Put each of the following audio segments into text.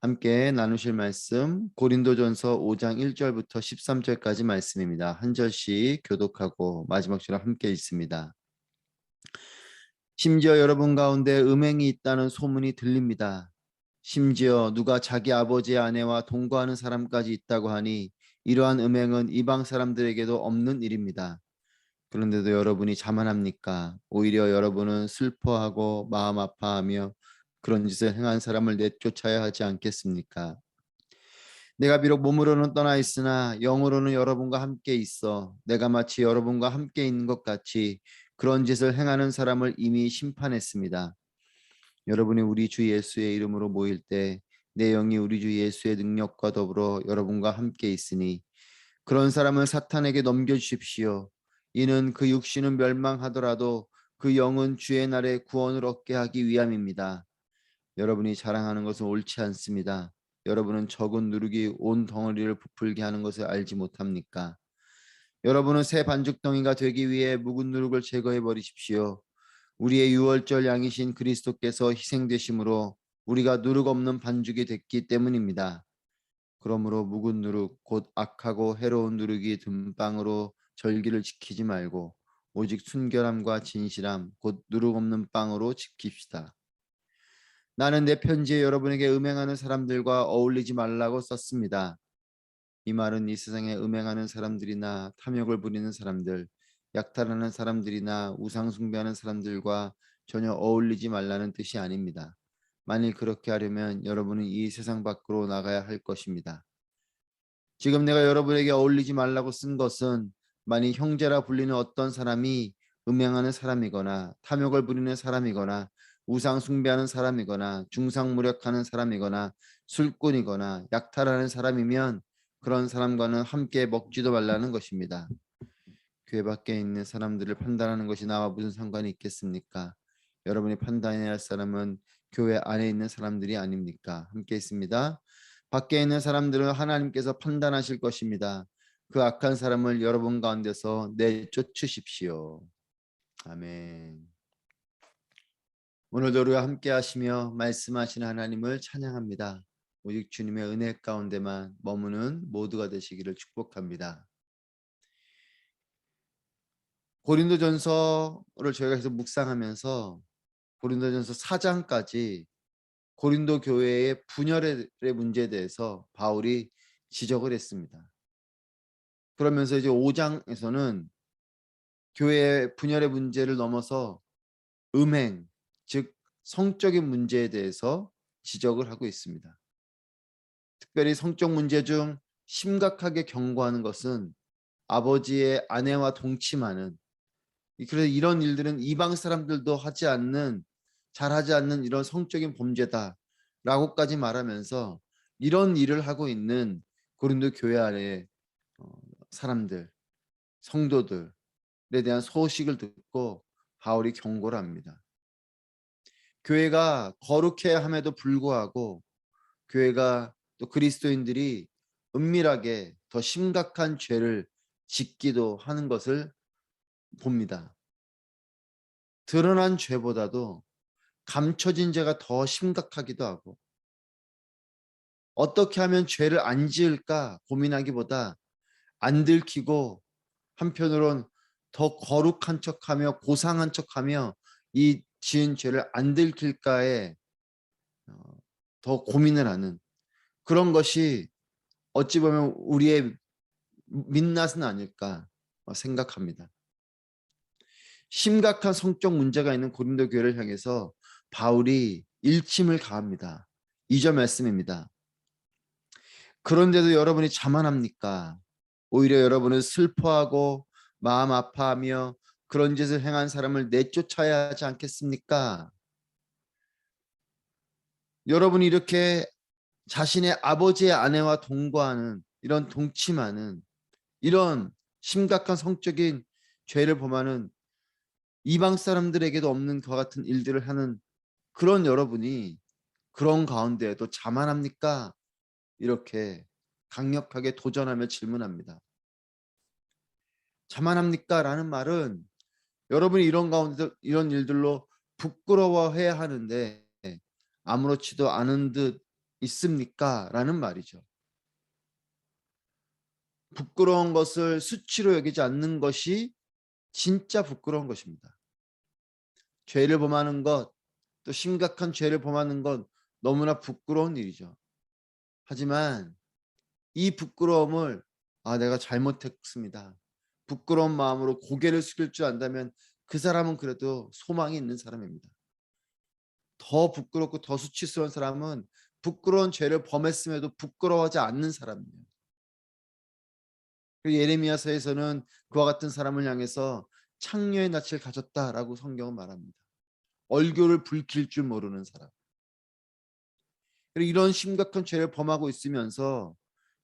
함께 나누실 말씀 고린도전서 5장 1절부터 13절까지 말씀입니다. 한 절씩 교독하고 마지막 절 함께 읽습니다. 심지어 여러분 가운데 음행이 있다는 소문이 들립니다. 심지어 누가 자기 아버지의 아내와 동거하는 사람까지 있다고 하니 이러한 음행은 이방 사람들에게도 없는 일입니다. 그런데도 여러분이 자만합니까? 오히려 여러분은 슬퍼하고 마음 아파하며 그런 짓을 행한 사람을 내쫓아야 하지 않겠습니까? 내가 비록 몸으로는 떠나 있으나 영으로는 여러분과 함께 있어 내가 마치 여러분과 함께 있는 것 같이 그런 짓을 행하는 사람을 이미 심판했습니다. 여러분이 우리 주 예수의 이름으로 모일 때 내 영이 우리 주 예수의 능력과 더불어 여러분과 함께 있으니 그런 사람을 사탄에게 넘겨주십시오. 이는 그 육신은 멸망하더라도 그 영은 주의 날에 구원을 얻게 하기 위함입니다. 여러분이 자랑하는 것은 옳지 않습니다. 여러분은 적은 누룩이 온 덩어리를 부풀게 하는 것을 알지 못합니까? 여러분은 새 반죽덩이가 되기 위해 묵은 누룩을 제거해 버리십시오. 우리의 유월절 양이신 그리스도께서 희생되심으로 우리가 누룩 없는 반죽이 됐기 때문입니다. 그러므로 묵은 누룩 곧 악하고 해로운 누룩이 든 빵으로 절기를 지키지 말고 오직 순결함과 진실함 곧 누룩 없는 빵으로 지킵시다. 나는 내 편지에 여러분에게 음행하는 사람들과 어울리지 말라고 썼습니다. 이 말은 이 세상에 음행하는 사람들이나 탐욕을 부리는 사람들, 약탈하는 사람들이나 우상 숭배하는 사람들과 전혀 어울리지 말라는 뜻이 아닙니다. 만일 그렇게 하려면 여러분은 이 세상 밖으로 나가야 할 것입니다. 지금 내가 여러분에게 어울리지 말라고 쓴 것은 만일 형제라 불리는 어떤 사람이 음행하는 사람이거나 탐욕을 부리는 사람이거나 우상 숭배하는 사람이거나 중상무력하는 사람이거나 술꾼이거나 약탈하는 사람이면 그런 사람과는 함께 먹지도 말라는 것입니다. 교회 밖에 있는 사람들을 판단하는 것이 나와 무슨 상관이 있겠습니까? 여러분이 판단해야 할 사람은 교회 안에 있는 사람들이 아닙니까? 함께 있습니다. 밖에 있는 사람들은 하나님께서 판단하실 것입니다. 그 악한 사람을 여러분 가운데서 내쫓으십시오. 아멘. 오늘도 우리와 함께 하시며 말씀하시는 하나님을 찬양합니다. 오직 주님의 은혜 가운데만 머무는 모두가 되시기를 축복합니다. 고린도전서를 저희가 계속 묵상하면서 고린도전서 4장까지 고린도 교회의 분열의 문제에 대해서 바울이 지적을 했습니다. 그러면서 이제 5장에서는 교회의 분열의 문제를 넘어서 음행, 즉 성적인 문제에 대해서 지적을 하고 있습니다. 특별히 성적 문제 중 심각하게 경고하는 것은 아버지의 아내와 동침하는, 그래서 이런 일들은 이방 사람들도 하지 않는, 잘하지 않는 이런 성적인 범죄다라고까지 말하면서 이런 일을 하고 있는 고린도 교회 안에 사람들, 성도들에 대한 소식을 듣고 바울이 경고를 합니다. 교회가 거룩해야 함에도 불구하고 교회가 또 그리스도인들이 은밀하게 더 심각한 죄를 짓기도 하는 것을 봅니다. 드러난 죄보다도 감춰진 죄가 더 심각하기도 하고, 어떻게 하면 죄를 안 지을까 고민하기보다 안 들키고 한편으론 더 거룩한 척하며 고상한 척하며 이 지은 죄를 안 들킬까에 더 고민을 하는 그런 것이 어찌 보면 우리의 민낯은 아닐까 생각합니다. 심각한 성적 문제가 있는 고린도 교회를 향해서 바울이 일침을 가합니다. 2절 말씀입니다. 그런데도 여러분이 자만합니까? 오히려 여러분은 슬퍼하고 마음 아파하며 그런 짓을 행한 사람을 내쫓아야 하지 않겠습니까? 여러분이 이렇게 자신의 아버지의 아내와 동거하는, 이런 동침하는 이런 심각한 성적인 죄를 범하는 이방 사람들에게도 없는 그와 같은 일들을 하는 그런 여러분이 그런 가운데에도 자만합니까? 이렇게 강력하게 도전하며 질문합니다. 자만합니까? 라는 말은 여러분이 이런 가운데 이런 일들로 부끄러워해야 하는데 아무렇지도 않은 듯 있습니까? 라는 말이죠. 부끄러운 것을 수치로 여기지 않는 것이 진짜 부끄러운 것입니다. 죄를 범하는 것, 또 심각한 죄를 범하는 건 너무나 부끄러운 일이죠. 하지만 이 부끄러움을 내가 잘못했습니다. 부끄러운 마음으로 고개를 숙일 줄 안다면 그 사람은 그래도 소망이 있는 사람입니다. 더 부끄럽고 더 수치스러운 사람은 부끄러운 죄를 범했음에도 부끄러워하지 않는 사람이에요. 예레미야서에서는 그와 같은 사람을 향해서 창녀의 낯을 가졌다라고 성경은 말합니다. 얼굴을 붉힐 줄 모르는 사람. 그리고 이런 심각한 죄를 범하고 있으면서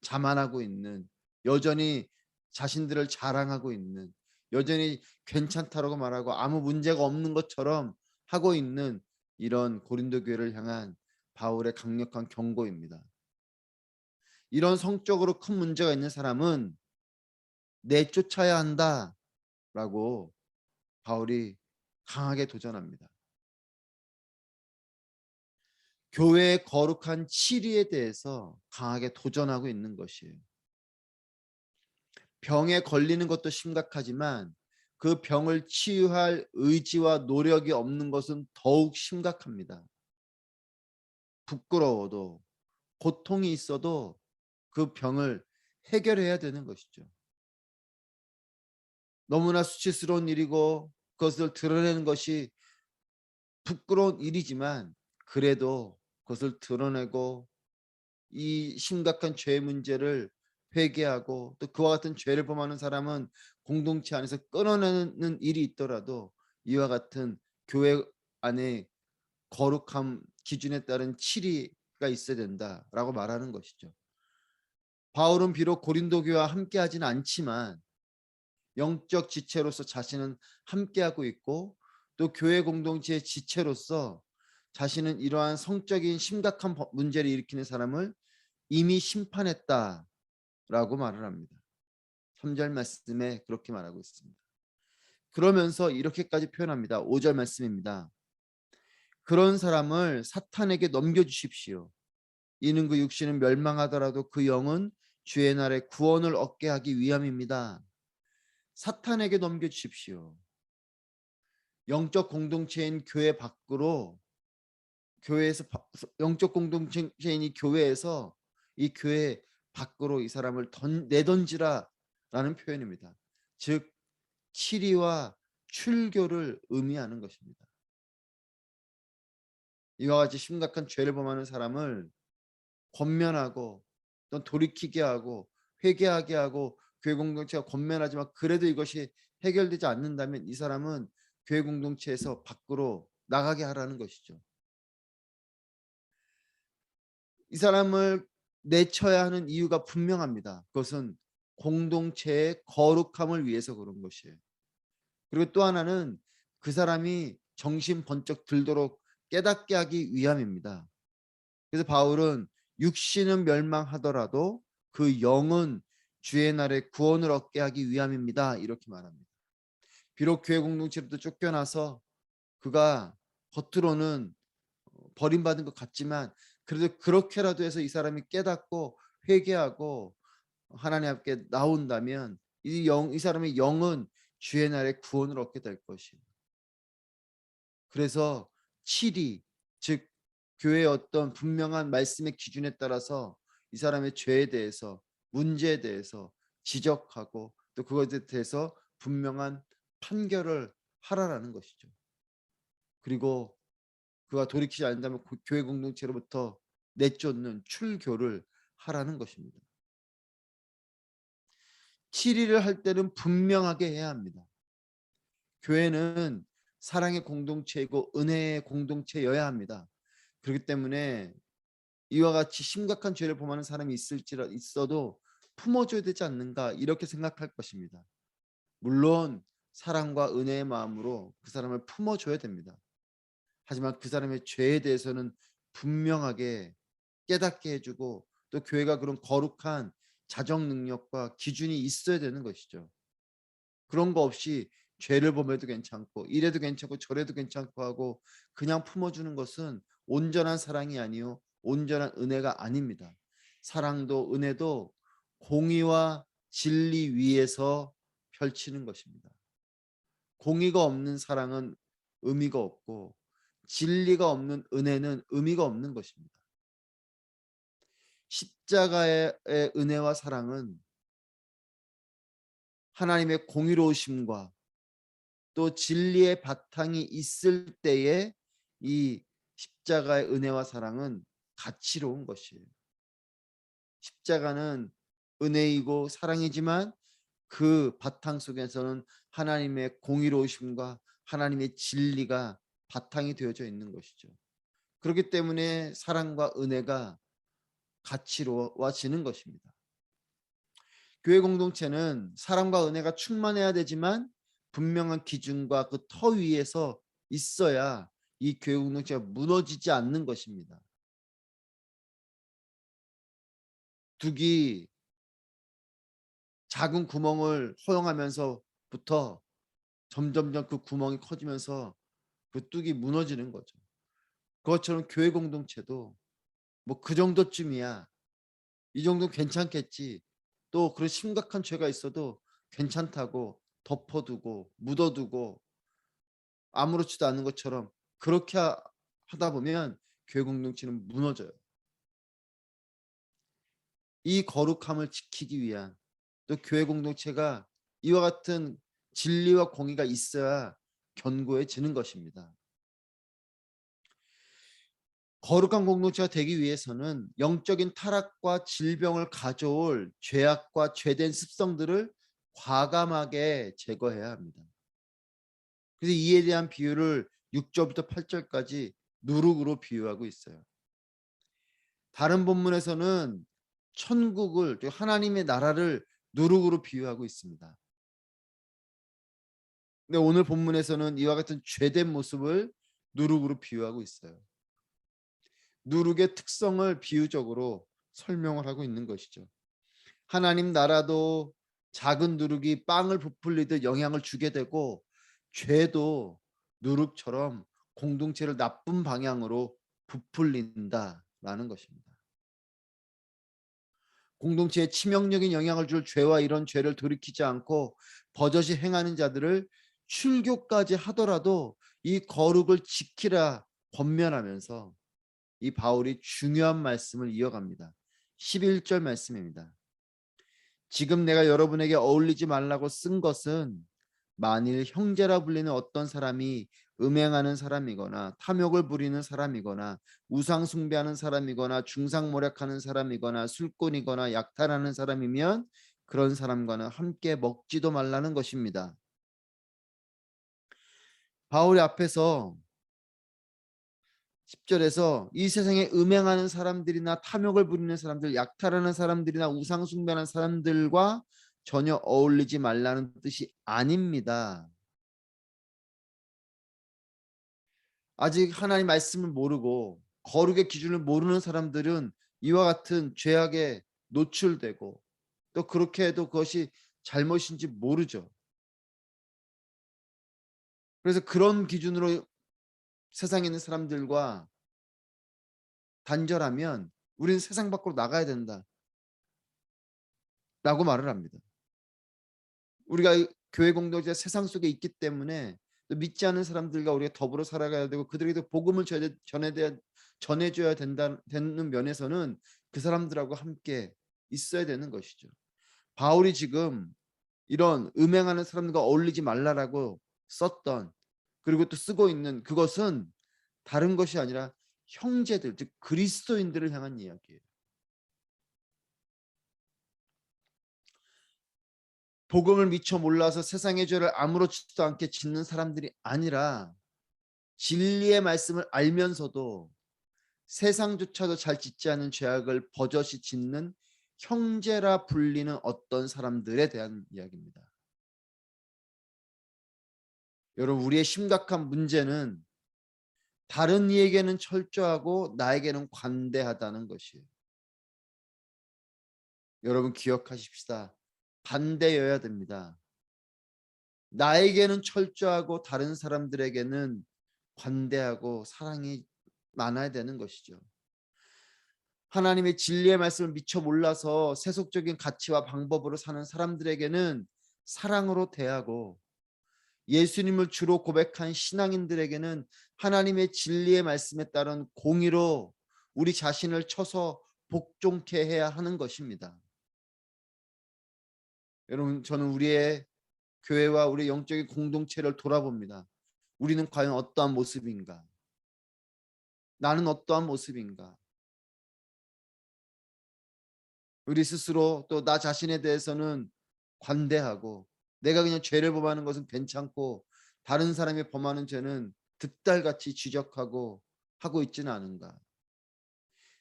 자만하고 있는, 여전히 자신들을 자랑하고 있는, 여전히 괜찮다라고 말하고 아무 문제가 없는 것처럼 하고 있는 이런 고린도 교회를 향한 바울의 강력한 경고입니다. 이런 성적으로 큰 문제가 있는 사람은 내쫓아야 한다라고 바울이 강하게 도전합니다. 교회의 거룩한 치리에 대해서 강하게 도전하고 있는 것이에요. 병에 걸리는 것도 심각하지만 그 병을 치유할 의지와 노력이 없는 것은 더욱 심각합니다. 부끄러워도 고통이 있어도 그 병을 해결해야 되는 것이죠. 너무나 수치스러운 일이고 그것을 드러내는 것이 부끄러운 일이지만 그래도 그것을 드러내고 이 심각한 죄 문제를 회개하고 또 그와 같은 죄를 범하는 사람은 공동체 안에서 끊어내는 일이 있더라도 이와 같은 교회 안에 거룩함 기준에 따른 치리가 있어야 된다라고 말하는 것이죠. 바울은 비록 고린도 교회와 함께하지는 않지만 영적 지체로서 자신은 함께하고 있고 또 교회 공동체의 지체로서 자신은 이러한 성적인 심각한 문제를 일으키는 사람을 이미 심판했다라고 말을 합니다. 3절 말씀에 그렇게 말하고 있습니다. 그러면서 이렇게까지 표현합니다. 5절 말씀입니다. 그런 사람을 사탄에게 넘겨주십시오. 이는 그 육신은 멸망하더라도 그 영은 주의 날에 구원을 얻게 하기 위함입니다. 사탄에게 넘겨주십시오. 영적 공동체인 교회 밖으로, 교회에서 영적 공동체인 이 교회에서 이 교회 밖으로 이 사람을 내던지라라는 표현입니다. 즉 치리와 출교를 의미하는 것입니다. 이와 같이 심각한 죄를 범하는 사람을 권면하고 또 돌이키게 하고 회개하게 하고 교회 공동체가 권면하지만 그래도 이것이 해결되지 않는다면 이 사람은 교회 공동체에서 밖으로 나가게 하라는 것이죠. 이 사람을 내쳐야 하는 이유가 분명합니다. 그것은 공동체의 거룩함을 위해서 그런 것이에요. 그리고 또 하나는 그 사람이 정신 번쩍 들도록 깨닫게 하기 위함입니다. 그래서 바울은 육신은 멸망하더라도 그 영은 주의 날에 구원을 얻게 하기 위함입니다. 이렇게 말합니다. 비록 교회 공동체로부터 쫓겨나서 그가 겉으로는 버림받은 것 같지만 그래도 그렇게라도 해서 이 사람이 깨닫고 회개하고 하나님 앞에 나온다면 이 사람의 영은 주의 날에 구원을 얻게 될 것이에요. 그래서 치리, 즉 교회의 어떤 분명한 말씀의 기준에 따라서 이 사람의 죄에 대해서, 문제에 대해서 지적하고 또 그것에 대해서 분명한 판결을 하라라는 것이죠. 그리고 그가 돌이키지 않는다면 교회 공동체로부터 내쫓는 출교를 하라는 것입니다. 치리를 할 때는 분명하게 해야 합니다. 교회는 사랑의 공동체이고 은혜의 공동체여야 합니다. 그렇기 때문에 이와 같이 심각한 죄를 범하는 사람이 있어도 품어줘야 되지 않는가 이렇게 생각할 것입니다. 물론 사랑과 은혜의 마음으로 그 사람을 품어줘야 됩니다. 하지만 그 사람의 죄에 대해서는 분명하게 깨닫게 해주고 또 교회가 그런 거룩한 자정 능력과 기준이 있어야 되는 것이죠. 그런 거 없이 죄를 범해도 괜찮고 이래도 괜찮고 저래도 괜찮고 하고 그냥 품어주는 것은 온전한 사랑이 아니요 온전한 은혜가 아닙니다. 사랑도 은혜도 공의와 진리 위에서 펼치는 것입니다. 공의가 없는 사랑은 의미가 없고 진리가 없는 은혜는 의미가 없는 것입니다. 십자가의 은혜와 사랑은 하나님의 공의로우심과 또 진리의 바탕이 있을 때에 이 십자가의 은혜와 사랑은 가치로운 것이에요. 십자가는 은혜이고 사랑이지만 그 바탕 속에서는 하나님의 공의로우심과 하나님의 진리가 바탕이 되어져 있는 것이죠. 그렇기 때문에 사랑과 은혜가 가치로워지는 것입니다. 교회 공동체는 사랑과 은혜가 충만해야 되지만 분명한 기준과 그 터 위에서 있어야 이 교회 공동체가 무너지지 않는 것입니다. 둑이 작은 구멍을 허용하면서부터 점점점 그 구멍이 커지면서 그 뚝이 무너지는 거죠. 그것처럼 교회 공동체도 뭐 그 정도쯤이야, 이 정도 괜찮겠지, 또 그런 심각한 죄가 있어도 괜찮다고 덮어두고 묻어두고 아무렇지도 않은 것처럼 그렇게 하다 보면 교회 공동체는 무너져요. 이 거룩함을 지키기 위한, 또 교회 공동체가 이와 같은 진리와 공의가 있어야 견고해지는 것입니다. 거룩한 공동체가 되기 위해서는 영적인 타락과 질병을 가져올 죄악과 죄된 습성들을 과감하게 제거해야 합니다. 그래서 이에 대한 비유를 6절부터 8절까지 누룩으로 비유하고 있어요. 다른 본문에서는 천국을, 하나님의 나라를 누룩으로 비유하고 있습니다. 근데 오늘 본문에서는 이와 같은 죄된 모습을 누룩으로 비유하고 있어요. 누룩의 특성을 비유적으로 설명을 하고 있는 것이죠. 하나님 나라도 작은 누룩이 빵을 부풀리듯 영향을 주게 되고, 죄도 누룩처럼 공동체를 나쁜 방향으로 부풀린다라는 것입니다. 공동체에 치명적인 영향을 줄 죄와 이런 죄를 돌이키지 않고 버젓이 행하는 자들을 출교까지 하더라도 이 거룩을 지키라 권면하면서 이 바울이 중요한 말씀을 이어갑니다. 11절 말씀입니다. 지금 내가 여러분에게 어울리지 말라고 쓴 것은 만일 형제라 불리는 어떤 사람이 음행하는 사람이거나 탐욕을 부리는 사람이거나 우상 숭배하는 사람이거나 중상모략하는 사람이거나 술꾼이거나 약탈하는 사람이면 그런 사람과는 함께 먹지도 말라는 것입니다. 바울이 앞에서 10절에서 이 세상에 음행하는 사람들이나 탐욕을 부리는 사람들, 약탈하는 사람들이나 우상 숭배하는 사람들과 전혀 어울리지 말라는 뜻이 아닙니다. 아직 하나님 말씀을 모르고 거룩의 기준을 모르는 사람들은 이와 같은 죄악에 노출되고, 또 그렇게 해도 그것이 잘못인지 모르죠. 그래서 그런 기준으로 세상에 있는 사람들과 단절하면 우리는 세상 밖으로 나가야 된다 라고 말을 합니다. 우리가 교회 공동체 세상 속에 있기 때문에 또 믿지 않는 사람들과 우리가 더불어 살아가야 되고 그들에게도 복음을 전해줘야 되는 면에서는 그 사람들하고 함께 있어야 되는 것이죠. 바울이 지금 이런 음행하는 사람들과 어울리지 말라라고 썼던, 그리고 또 쓰고 있는 그것은 다른 것이 아니라 형제들, 즉 그리스도인들을 향한 이야기예요. 복음을 미처 몰라서 세상의 죄를 아무렇지도 않게 짓는 사람들이 아니라 진리의 말씀을 알면서도 세상조차도 잘 짓지 않은 죄악을 버젓이 짓는 형제라 불리는 어떤 사람들에 대한 이야기입니다. 여러분, 우리의 심각한 문제는 다른 이에게는 철저하고 나에게는 관대하다는 것이에요. 여러분 기억하십시다. 반대여야 됩니다. 나에게는 철저하고 다른 사람들에게는 관대하고 사랑이 많아야 되는 것이죠. 하나님의 진리의 말씀을 미처 몰라서 세속적인 가치와 방법으로 사는 사람들에게는 사랑으로 대하고, 예수님을 주로 고백한 신앙인들에게는 하나님의 진리의 말씀에 따른 공의로 우리 자신을 쳐서 복종케 해야 하는 것입니다. 여러분, 저는 우리의 교회와 우리 영적인 공동체를 돌아봅니다. 우리는 과연 어떠한 모습인가? 나는 어떠한 모습인가? 우리 스스로 또 나 자신에 대해서는 관대하고, 내가 그냥 죄를 범하는 것은 괜찮고 다른 사람이 범하는 죄는 득달같이 지적하고 하고 있지는 않은가?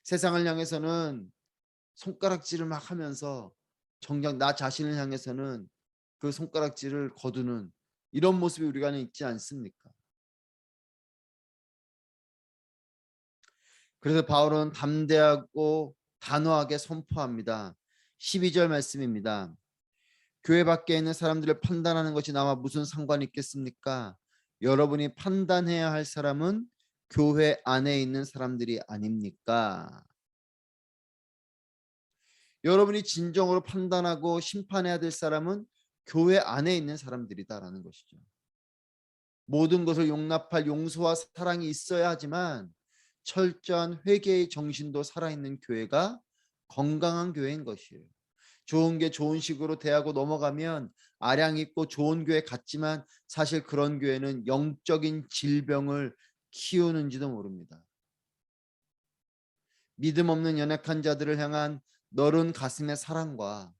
세상을 향해서는 손가락질을 막 하면서 정작 나 자신을 향해서는 그 손가락질을 거두는 이런 모습이 우리 안에 있지 않습니까? 그래서 바울은 담대하고 단호하게 선포합니다. 12절 말씀입니다. 교회 밖에 있는 사람들을 판단하는 것이 나와 무슨 상관이 있겠습니까? 여러분이 판단해야 할 사람은 교회 안에 있는 사람들이 아닙니까? 여러분이 진정으로 판단하고 심판해야 될 사람은 교회 안에 있는 사람들이다라는 것이죠. 모든 것을 용납할 용서와 사랑이 있어야 하지만 철저한 회개의 정신도 살아있는 교회가 건강한 교회인 것이에요. 좋은 게 좋은 식으로 대하고 넘어가면 아량 있고 좋은 교회 같지만 사실 그런 교회는 영적인 질병을 키우는지도 모릅니다. 믿음 없는 연약한 자들을 향한 너른 가슴의 사랑과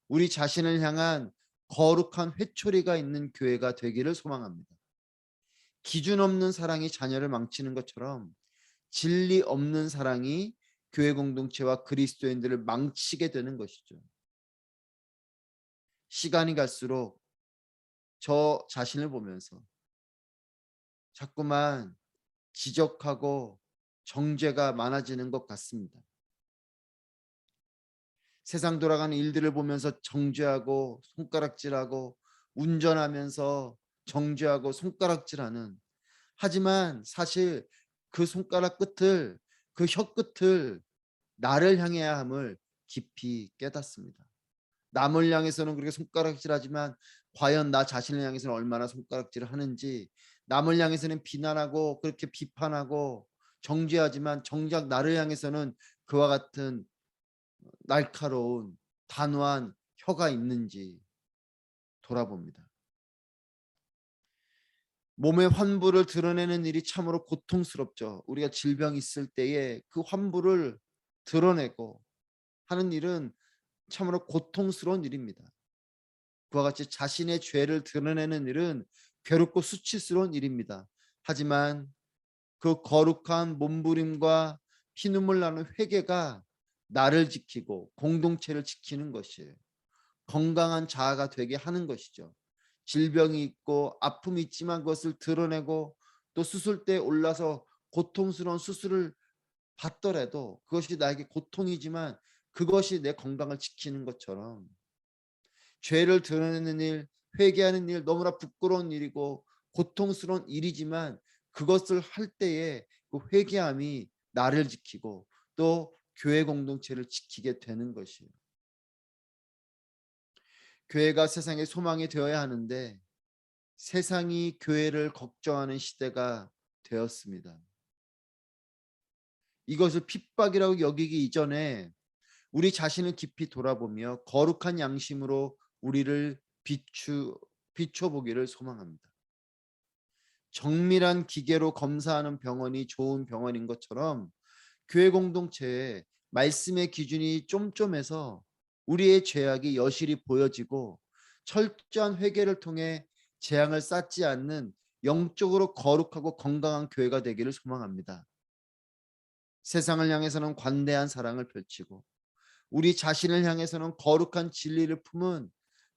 우리 자신을 향한 거룩한 회초리가 있는 교회가 되기를 소망합니다. 기준 없는 사랑이 자녀를 망치는 것처럼 진리 없는 사랑이 교회 공동체와 그리스도인들을 망치게 되는 것이죠. 시간이 갈수록 저 자신을 보면서 자꾸만 지적하고 정죄가 많아지는 것 같습니다. 세상 돌아가는 일들을 보면서 정죄하고 손가락질하고 운전하면서 정죄하고 손가락질하는, 하지만 사실 그 손가락 끝을, 그 혀 끝을 나를 향해야 함을 깊이 깨닫습니다. 남을 향해서는 그렇게 손가락질하지만 과연 나 자신을 향해서는 얼마나 손가락질을 하는지, 남을 향해서는 비난하고 그렇게 비판하고 정죄하지만 정작 나를 향해서는 그와 같은 날카로운 단호한 혀가 있는지 돌아봅니다. 몸의 환부를 드러내는 일이 참으로 고통스럽죠. 우리가 질병이 있을 때에 그 환부를 드러내고 하는 일은 참으로 고통스러운 일입니다. 그와 같이 자신의 죄를 드러내는 일은 괴롭고 수치스러운 일입니다. 하지만 그 거룩한 몸부림과 피눈물 나는 회개가 나를 지키고 공동체를 지키는 것이에요. 건강한 자아가 되게 하는 것이죠. 질병이 있고 아픔이 있지만 그것을 드러내고 또 수술대에 올라서 고통스러운 수술을 받더라도 그것이 나에게 고통이지만 그것이 내 건강을 지키는 것처럼, 죄를 드러내는 일, 회개하는 일 너무나 부끄러운 일이고 고통스러운 일이지만 그것을 할 때에 그 회개함이 나를 지키고 또 교회 공동체를 지키게 되는 것이에요. 교회가 세상의 소망이 되어야 하는데 세상이 교회를 걱정하는 시대가 되었습니다. 이것을 핍박이라고 여기기 이전에 우리 자신을 깊이 돌아보며 거룩한 양심으로 우리를 비춰보기를 소망합니다. 정밀한 기계로 검사하는 병원이 좋은 병원인 것처럼 교회 공동체에 말씀의 기준이 쫌쫌해서 우리의 죄악이 여실히 보여지고 철저한 회개를 통해 재앙을 쌓지 않는 영적으로 거룩하고 건강한 교회가 되기를 소망합니다. 세상을 향해서는 관대한 사랑을 펼치고 우리 자신을 향해서는 거룩한 진리를 품은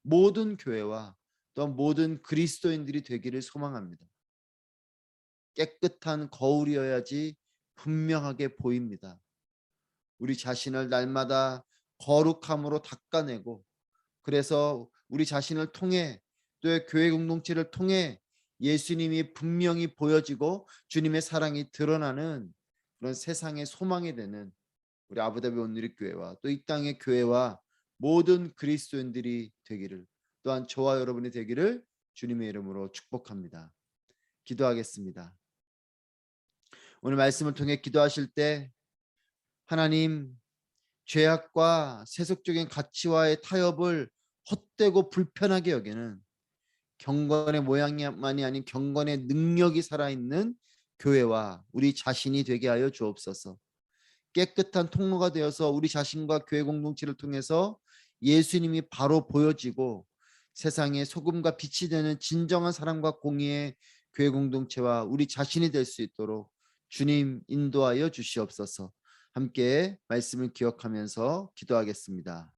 모든 교회와 또 모든 그리스도인들이 되기를 소망합니다. 깨끗한 거울이어야지 분명하게 보입니다. 우리 자신을 날마다 거룩함으로 닦아내고, 그래서 우리 자신을 통해 또 교회 공동체를 통해 예수님이 분명히 보여지고 주님의 사랑이 드러나는 그런 세상의 소망이 되는 우리 아부다비 온누리 교회와 또 이 땅의 교회와 모든 그리스도인들이 되기를, 또한 저와 여러분이 되기를 주님의 이름으로 축복합니다. 기도하겠습니다. 오늘 말씀을 통해 기도하실 때 하나님, 죄악과 세속적인 가치와의 타협을 헛되고 불편하게 여기는 경건의 모양만이 아닌 경건의 능력이 살아있는 교회와 우리 자신이 되게 하여 주옵소서. 깨끗한 통로가 되어서 우리 자신과 교회 공동체를 통해서 예수님이 바로 보여지고 세상의 소금과 빛이 되는 진정한 사랑과 공의의 교회 공동체와 우리 자신이 될 수 있도록 주님 인도하여 주시옵소서. 함께 말씀을 기억하면서 기도하겠습니다.